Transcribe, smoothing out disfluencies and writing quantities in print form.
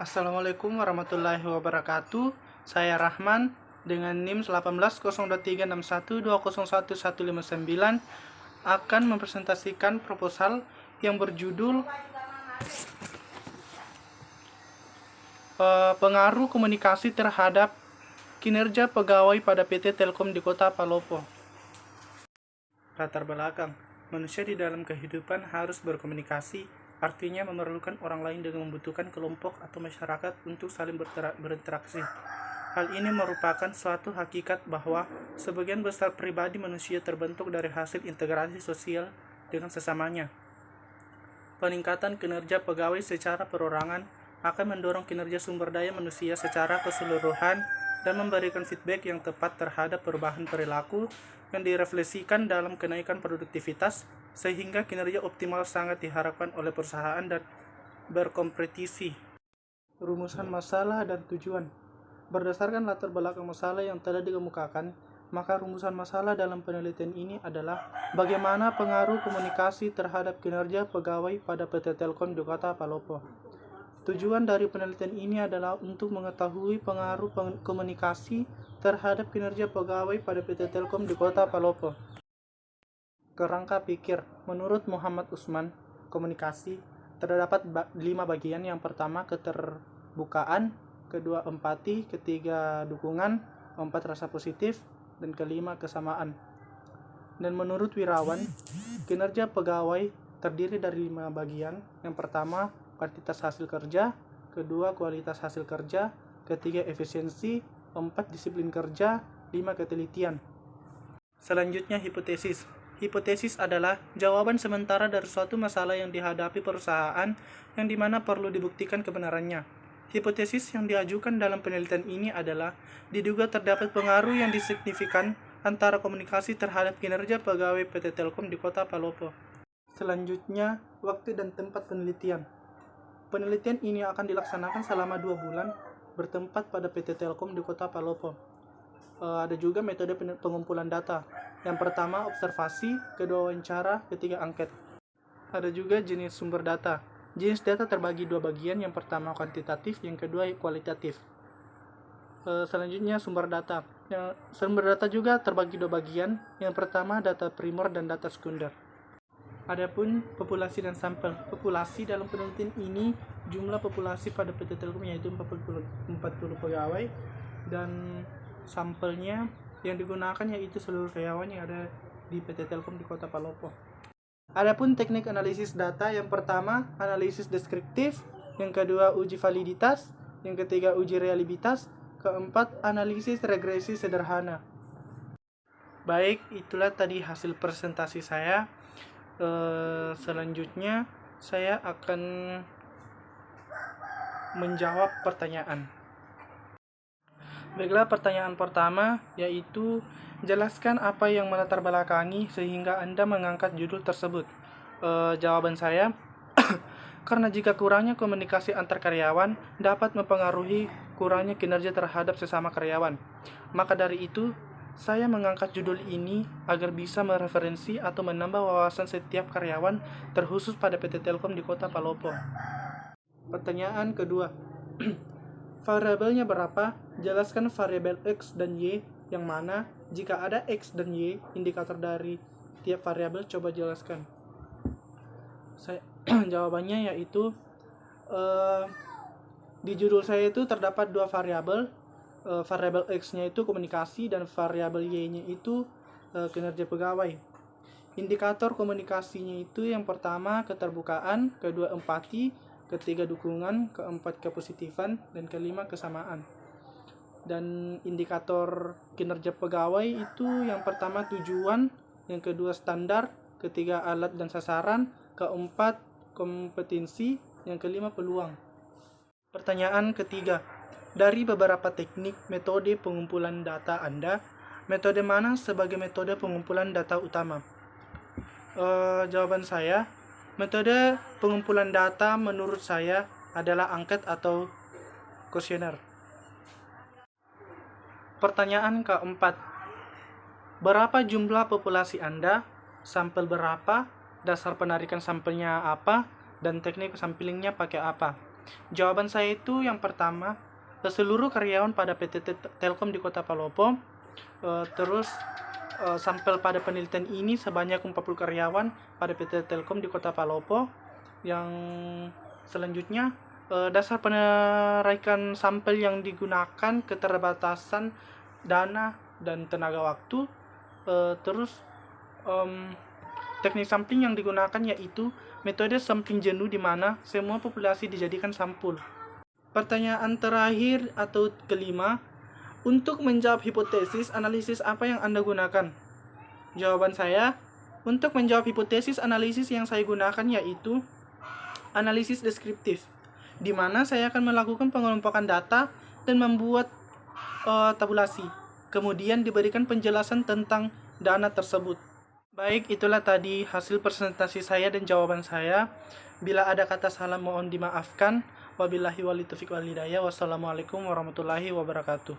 Assalamualaikum warahmatullahi wabarakatuh. Saya Rahman dengan NIM 18023612011159 akan mempresentasikan proposal yang berjudul Pengaruh Komunikasi Terhadap Kinerja Pegawai pada PT Telkom di Kota Palopo. Latar belakang: manusia di dalam kehidupan harus berkomunikasi, artinya memerlukan orang lain dengan membutuhkan kelompok atau masyarakat untuk saling berinteraksi. Hal ini merupakan suatu hakikat bahwa sebagian besar pribadi manusia terbentuk dari hasil integrasi sosial dengan sesamanya. Peningkatan kinerja pegawai secara perorangan akan mendorong kinerja sumber daya manusia secara keseluruhan dan memberikan feedback yang tepat terhadap perubahan perilaku yang direfleksikan dalam kenaikan produktivitas, sehingga kinerja optimal sangat diharapkan oleh perusahaan dan berkompetisi. Rumusan masalah dan tujuan. Berdasarkan latar belakang masalah yang telah dikemukakan, maka rumusan masalah dalam penelitian ini adalah bagaimana pengaruh komunikasi terhadap kinerja pegawai pada PT Telkom di Kota Palopo. Tujuan dari penelitian ini adalah untuk mengetahui pengaruh komunikasi terhadap kinerja pegawai pada PT Telkom di Kota Palopo. Kerangka pikir. Menurut Muhammad Usman, komunikasi terdapat 5 bagian. Yang pertama, keterbukaan, kedua, empati, ketiga, dukungan, keempat, rasa positif, dan kelima, kesamaan. Dan menurut Wirawan, kinerja pegawai terdiri dari 5 bagian. Yang pertama, kuantitas hasil kerja, kedua, kualitas hasil kerja, ketiga, efisiensi, 4, disiplin kerja, 5, ketelitian. Selanjutnya, hipotesis. Hipotesis adalah jawaban sementara dari suatu masalah yang dihadapi perusahaan yang dimana perlu dibuktikan kebenarannya. Hipotesis yang diajukan dalam penelitian ini adalah diduga terdapat pengaruh yang signifikan antara komunikasi terhadap kinerja pegawai PT Telkom di Kota Palopo. Selanjutnya, waktu dan tempat penelitian. Penelitian ini akan dilaksanakan selama 2 bulan, bertempat pada PT Telkom di Kota Palopo. Ada juga metode pengumpulan data. Yang pertama, observasi, kedua, wawancara, ketiga, angket. Ada juga jenis sumber data. Jenis data terbagi 2 bagian, yang pertama kuantitatif, yang kedua kualitatif. Selanjutnya, sumber data. Sumber data juga terbagi 2 bagian, yang pertama data primer dan data sekunder. Adapun populasi dan sampel. Populasi dalam penelitian ini, jumlah populasi pada PT Telkom yaitu 40 pegawai, dan sampelnya yang digunakan yaitu seluruh karyawan yang ada di PT Telkom di Kota Palopo. Adapun teknik analisis data, yang pertama analisis deskriptif, yang kedua uji validitas, yang ketiga uji realitas, keempat analisis regresi sederhana. Baik, itulah tadi hasil presentasi saya. Selanjutnya saya akan menjawab pertanyaan. Baiklah, pertanyaan pertama yaitu jelaskan apa yang melatar belakangi sehingga Anda mengangkat judul tersebut. Jawaban saya karena jika kurangnya komunikasi antar karyawan dapat mempengaruhi kurangnya kinerja terhadap sesama karyawan. Maka dari itu saya mengangkat judul ini agar bisa mereferensi atau menambah wawasan setiap karyawan, terkhusus pada PT Telkom di Kota Palopo. Pertanyaan kedua. Variabelnya berapa? Jelaskan variabel X dan Y yang mana. Jika ada X dan Y, indikator dari tiap variabel, coba jelaskan. Jawabannya yaitu di judul saya itu terdapat 2 variabel. Variabel X-nya itu komunikasi dan variabel Y-nya itu kinerja pegawai. Indikator komunikasinya itu yang pertama keterbukaan, kedua empati, ketiga dukungan, keempat kepositifan, dan kelima kesamaan. Dan indikator kinerja pegawai itu yang pertama tujuan, yang kedua standar, ketiga alat dan sasaran, keempat kompetensi, yang kelima peluang. Pertanyaan ketiga. Dari beberapa teknik metode pengumpulan data Anda, metode mana sebagai metode pengumpulan data utama? Jawaban saya, metode pengumpulan data menurut saya adalah angket atau kuesioner. Pertanyaan keempat. Berapa jumlah populasi Anda? Sampel berapa? Dasar penarikan sampelnya apa? Dan teknik samplingnya pakai apa? Jawaban saya itu yang pertama, seluruh karyawan pada PT Telkom di Kota Palopo. Terus sampel pada penelitian ini sebanyak 40 karyawan pada PT Telkom di Kota Palopo. Yang selanjutnya, dasar penerikan sampel yang digunakan keterbatasan dana dan tenaga waktu. Terus teknik sampling yang digunakan yaitu metode sampling jenuh, di mana semua populasi dijadikan sampul. Pertanyaan terakhir atau kelima, untuk menjawab hipotesis analisis apa yang Anda gunakan? Jawaban saya, untuk menjawab hipotesis analisis yang saya gunakan yaitu analisis deskriptif, di mana saya akan melakukan pengelompokan data dan membuat tabulasi. Kemudian diberikan penjelasan tentang dana tersebut. Baik, itulah tadi hasil presentasi saya dan jawaban saya. Bila ada kata salah mohon dimaafkan. Wabillahi wal taufiq wal hidayah. Wassalamualaikum warahmatullahi wabarakatuh.